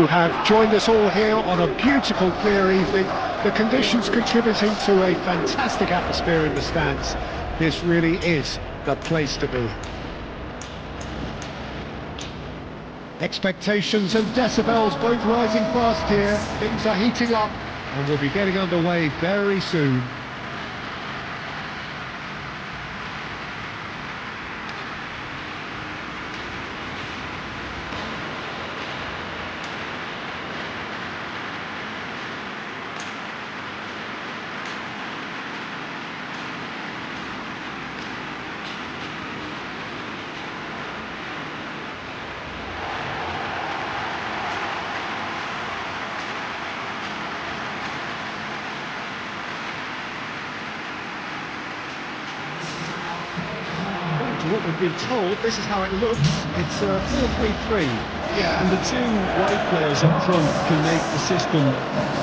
who have joined us all here on a beautiful clear evening. The conditions contributing to a fantastic atmosphere in the stands. This really is the place to be. Expectations and decibels both rising fast here. Things are heating up and we'll be getting underway very soon. What we've been told, this is how it looks. It's a 4-3-3. Yeah, and the two wide players up front can make the system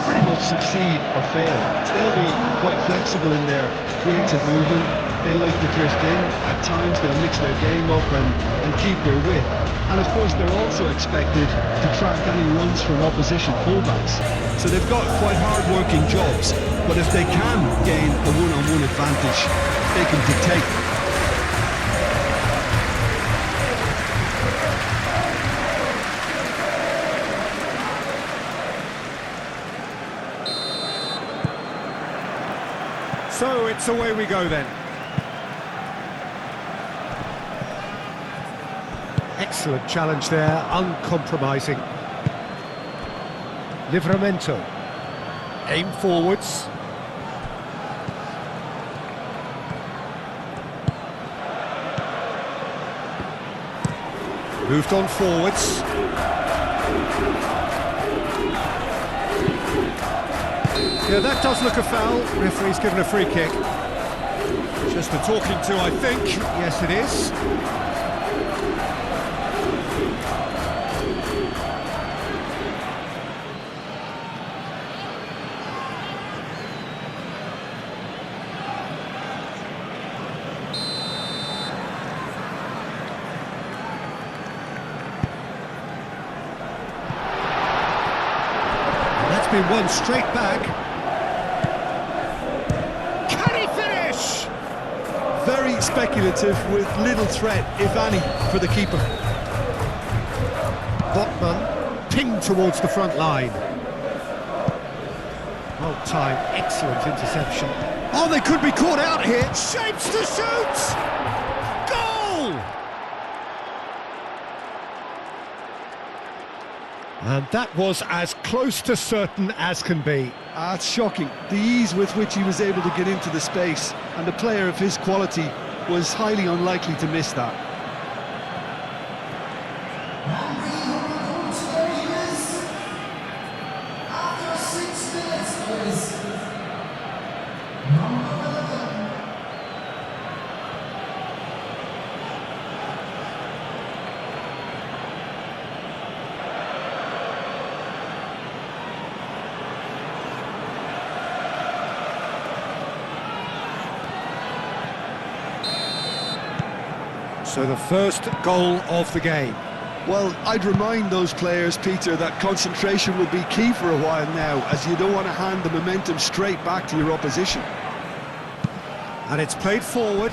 pretty much succeed or fail. They'll be quite flexible in their creative movement. They like to drift in. At times they'll mix their game up and keep their width. And of course they're also expected to track any runs from opposition fullbacks. So they've got quite hard-working jobs, but if they can gain a one-on-one advantage, they can dictate. So it's away we go then. Excellent challenge there, uncompromising. Livramento. Aim forwards. Moved on forwards. Yeah, that does look a foul. Referee's given a free kick. Just a talking to, I think. Yes, it is. That's been won straight back. Very speculative with little threat, if any, for the keeper. Botman pinged towards the front line. Well timed, excellent interception. Oh, they could be caught out here. Shapes to shoot! Goal! And that was as close to certain as can be. It's shocking, the ease with which he was able to get into the space, and a player of his quality was highly unlikely to miss that. So the first goal of the game. Well, I'd remind those players, Peter, that concentration will be key for a while now, as you don't want to hand the momentum straight back to your opposition. And it's played forward.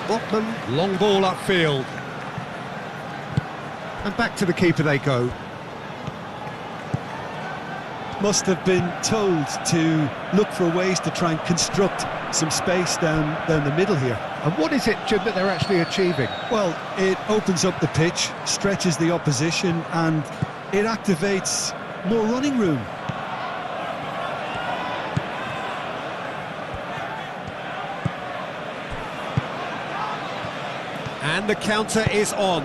Botman, long ball upfield. And back to the keeper they go. Must have been told to look for ways to try and construct some space down the middle here. And what is it, Jim, that they're actually achieving? Well, it opens up the pitch, stretches the opposition, and it activates more running room. And the counter is on.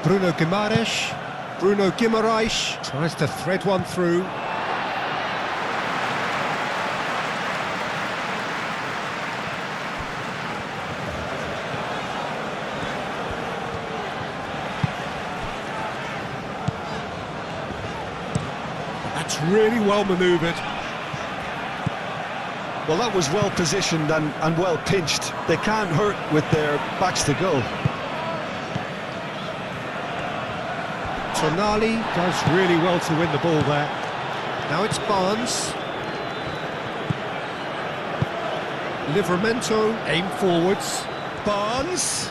Bruno Guimaraes tries to thread one through. That's really well manoeuvred. Well, that was well positioned and well pinched. They can't hurt with their backs to goal. Tonali does really well to win the ball there. Now it's Barnes. Livramento aim forwards. Barnes.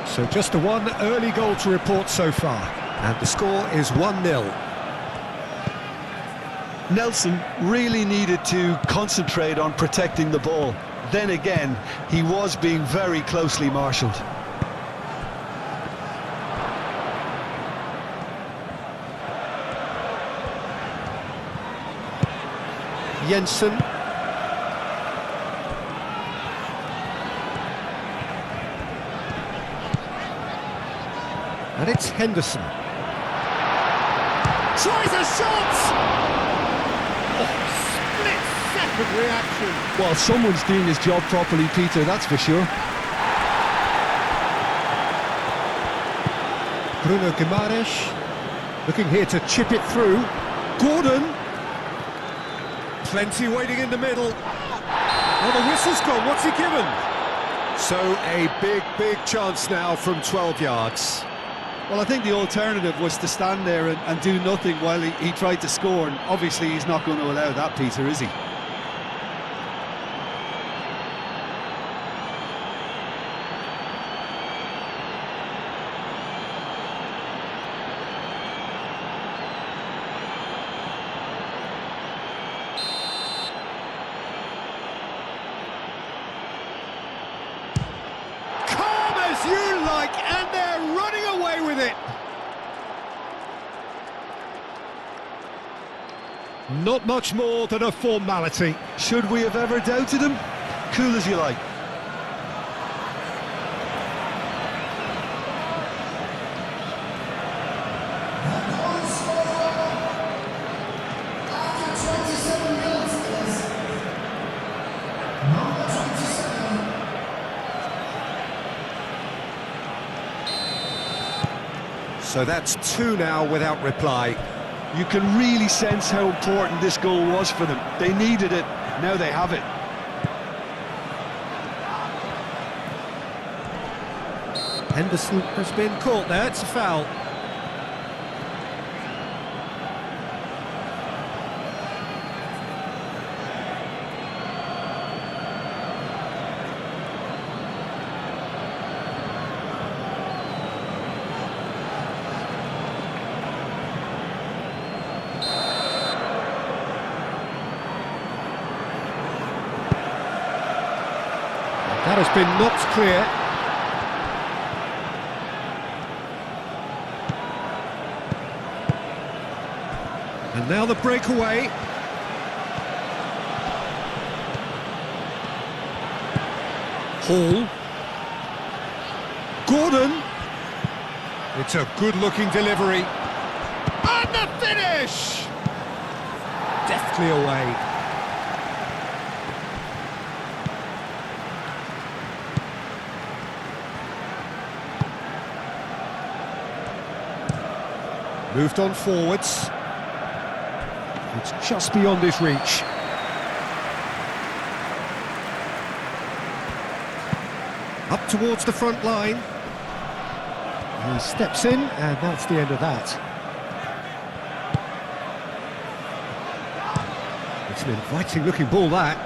So just the one early goal to report so far, and the score is 1-0. Nelson really needed to concentrate on protecting the ball. Then again, he was being very closely marshalled. Jensen. And it's Henderson. Tries a shot! Split-second reaction. Well, someone's doing his job properly, Peter, that's for sure. Bruno Guimaraes looking here to chip it through. Gordon. Plenty waiting in the middle. Oh, the whistle's gone. What's he given? So a big chance now from 12 yards. Well, I think the alternative was to stand there and do nothing while he tried to score, and obviously he's not going to allow that, Peter, is he? Calm as you like, and they're running away with it. Not much more than a formality. Should we have ever doubted him? Cool as you like. So that's two now without reply. You can really sense how important this goal was for them. They needed it, now they have it. Henderson has been caught there, it's a foul. That has been knocked clear. And now the breakaway. Hall. Gordon. It's a good-looking delivery. And the finish! Deftly away. Moved on forwards. It's just beyond his reach. Up towards the front line. He steps in, and that's the end of that. It's an inviting-looking ball, that.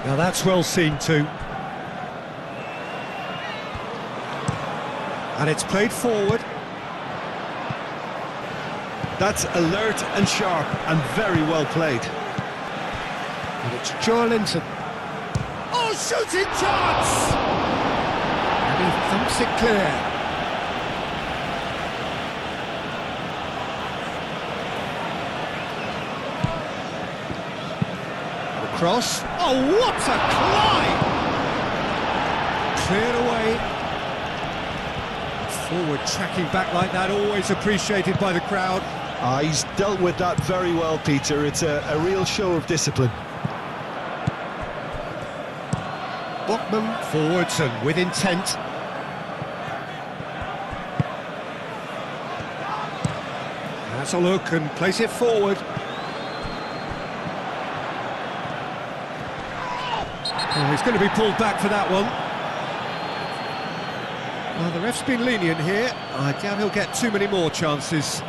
Now that's well seen too. And it's played forward. That's alert and sharp and very well played. And it's Joelinton. Oh, shooting chance! And he thumps it clear. The cross. Oh, what a climb! Cleared away. Forward tracking back like that, always appreciated by the crowd. He's dealt with that very well, Peter. It's a real show of discipline. Botman forwards and with intent. Has a look and plays it forward. Oh, he's going to be pulled back for that one. Well, the ref's been lenient here. I doubt he'll get too many more chances.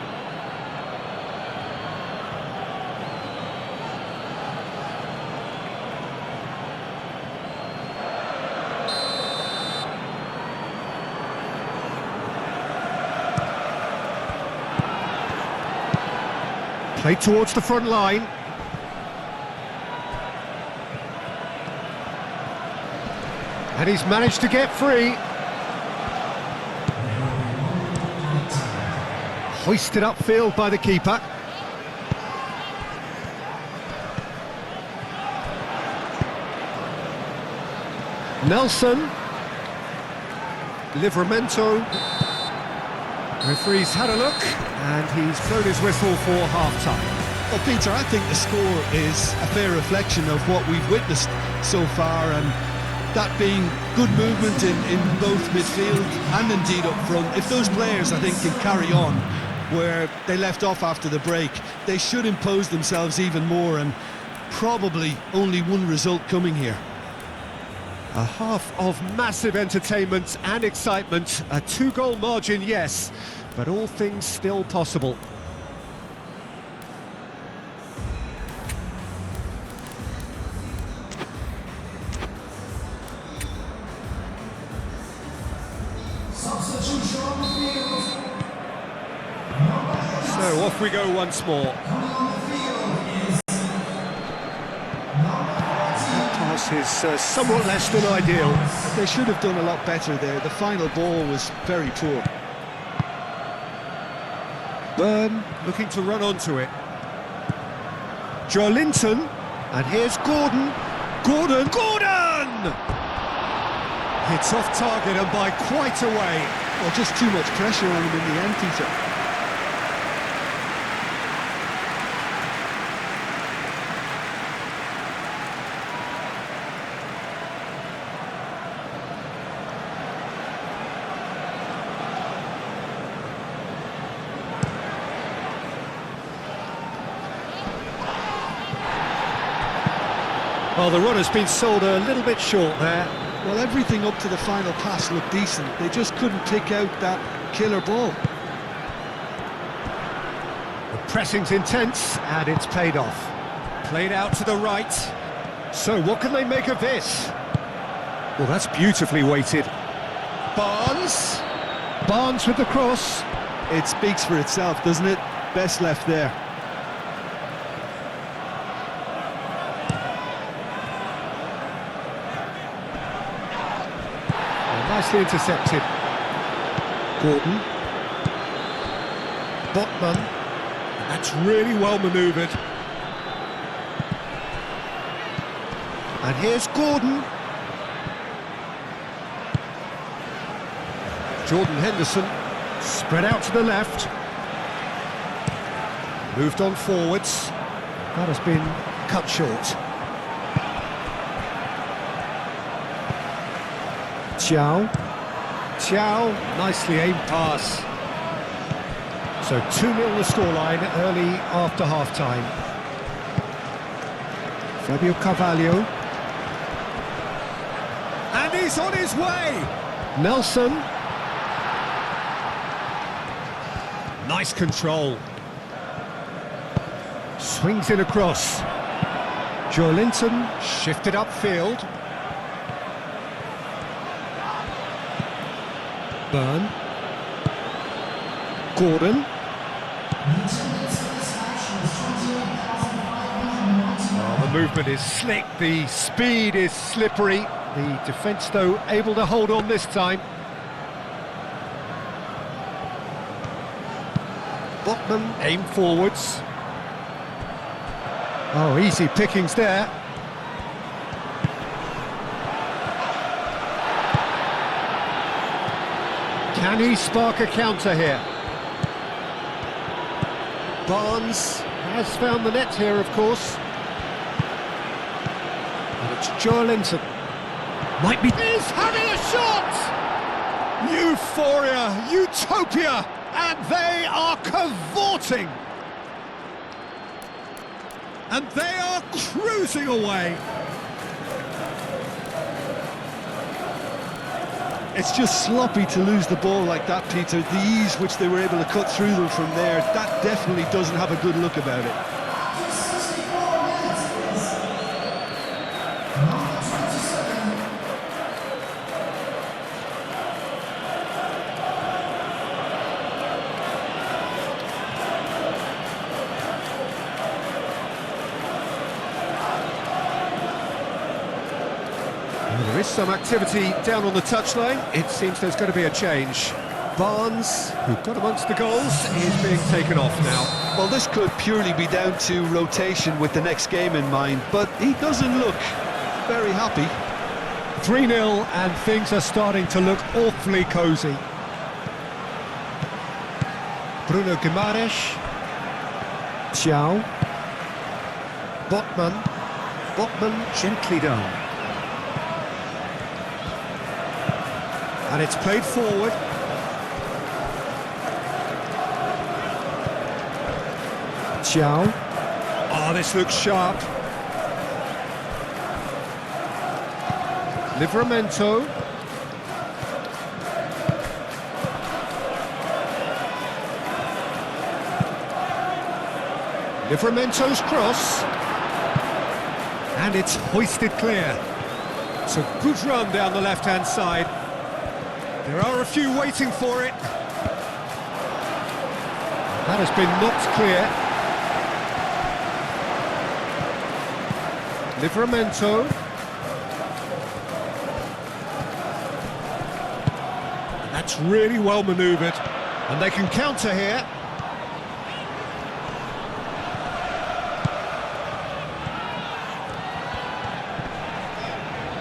Played towards the front line. And he's managed to get free. Hoisted upfield by the keeper. Nelson. Livramento. Referee's had a look, and he's blown his whistle for half-time. Well, Peter, I think the score is a fair reflection of what we've witnessed so far, and that being good movement in both midfield and indeed up front. If those players, I think, can carry on where they left off after the break, they should impose themselves even more, and probably only one result coming here. A half of massive entertainment and excitement, a 2-goal margin, yes, but all things still possible. So off we go once more. Is somewhat less than ideal. They should have done a lot better there. The final ball was very poor. Byrne looking to run onto it. Joelinton, and here's Gordon. Gordon! It's off target and by quite a way. Well, just too much pressure on him in the end, Peter. Well, the run has been sold a little bit short there. Well, everything up to the final pass looked decent. They just couldn't pick out that killer ball. The pressing's intense, and it's paid off. Played out to the right. So what can they make of this? Well, that's beautifully weighted. Barnes. Barnes with the cross. It speaks for itself, doesn't it? Best left there. Nicely intercepted. Gordon. Botman. That's really well manoeuvred. And here's Gordon. Jordan Henderson. Spread out to the left. Moved on forwards. That has been cut short. Chow, nicely aimed pass. So 2-0 the scoreline early after half-time. Fabio Carvalho. And he's on his way! Nelson. Nice control. Swings in across. Joelinton shifted upfield. Byrne. Gordon. Oh, the movement is slick, the speed is slippery. The defence, though, able to hold on this time. Botman aim forwards. Oh, easy pickings there. Can he spark a counter here? Barnes has found the net here, of course. And it's Joelinton. Might be... He's having a shot! Euphoria, utopia, and they are cavorting. And they are cruising away. It's just sloppy to lose the ball like that, Peter. The ease which they were able to cut through them from there, that definitely doesn't have a good look about it. There is some activity down on the touchline. It seems there's going to be a change. Barnes, who got amongst the goals, is being taken off now. Well, this could purely be down to rotation with the next game in mind, but he doesn't look very happy. 3-0 and things are starting to look awfully cosy. Bruno Guimaraes. Xiao. Botman gently down. And it's played forward. Xiao. Oh, this looks sharp. Livramento. Livramento's cross. And it's hoisted clear. It's a good run down the left-hand side. There are a few waiting for it. That has been knocked clear. Livramento. That's really well manoeuvred. And they can counter here.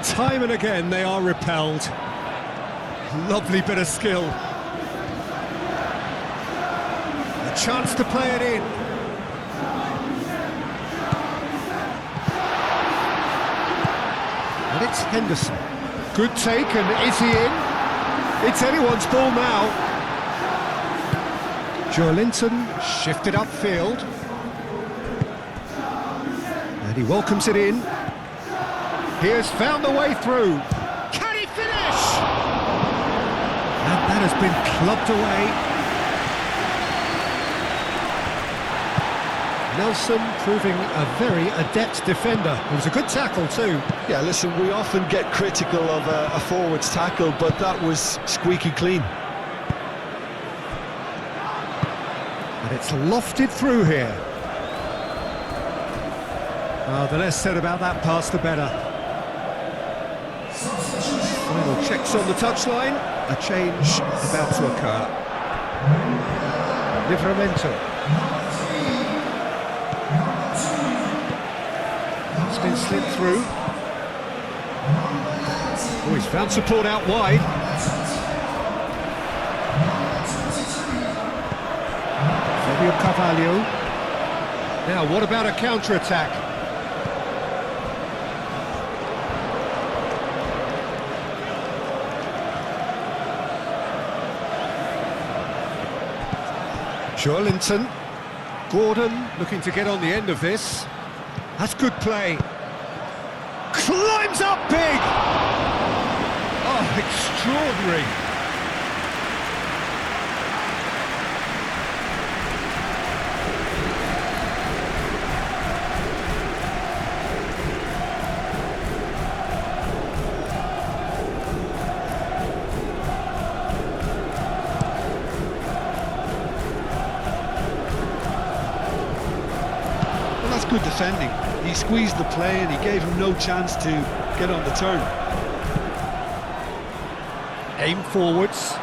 Time and again they are repelled. Lovely bit of skill. A chance to play it in. And it's Henderson. Good take, and is he in? It's anyone's ball now. Joelinton shifted upfield. And he welcomes it in. He has found the way through. Can he finish? And that has been clubbed away. Nelson proving a very adept defender. It was a good tackle too. Yeah, listen, we often get critical of a forward's tackle, but that was squeaky clean. And it's lofted through here. Oh, the less said about that pass, the better. Final checks on the touchline. A change about to occur. Livramento. It's been slipped through. Oh, he's found support out wide. Fabio Carvalho. Now, what about a counter-attack? Joelinton. Gordon looking to get on the end of this. That's good play. Climbs up big! Oh, extraordinary. That's good defending. He squeezed the play and he gave him no chance to get on the turn. Aim forwards.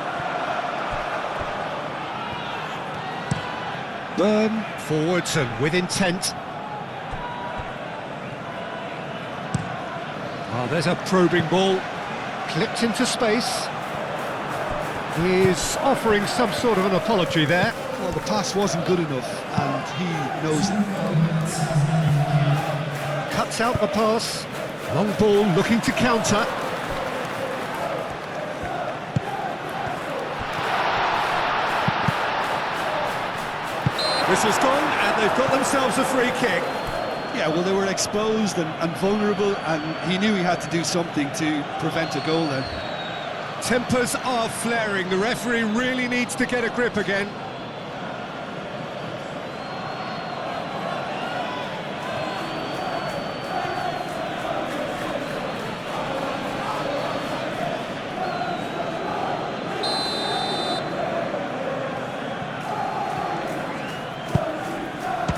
Burn forwards and with intent. Oh, there's a probing ball. Clipped into space. He's offering some sort of an apology there. Well, the pass wasn't good enough, and he knows it. Cuts out the pass. Long ball looking to counter. Whistle's gone, and they've got themselves a free kick. Yeah, well, they were exposed and vulnerable, and he knew he had to do something to prevent a goal then. Tempers are flaring. The referee really needs to get a grip again.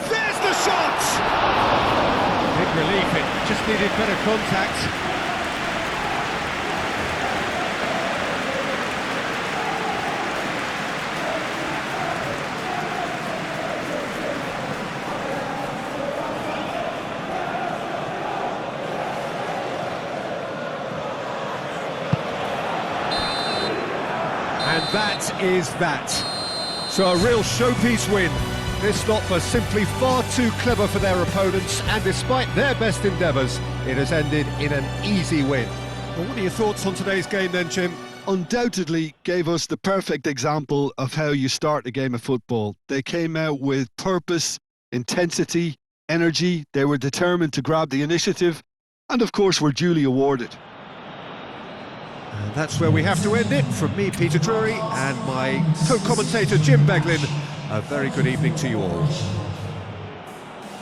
There's the shot! Big relief, it just needed better contact. And that is that. So a real showpiece win. This stop was simply far too clever for their opponents, and despite their best endeavours, it has ended in an easy win. Well, what are your thoughts on today's game then, Jim? Undoubtedly gave us the perfect example of how you start a game of football. They came out with purpose, intensity, energy. They were determined to grab the initiative, and of course were duly awarded. And that's where we have to end it. From me, Peter Drury, and my co-commentator, Jim Beglin. A very good evening to you all.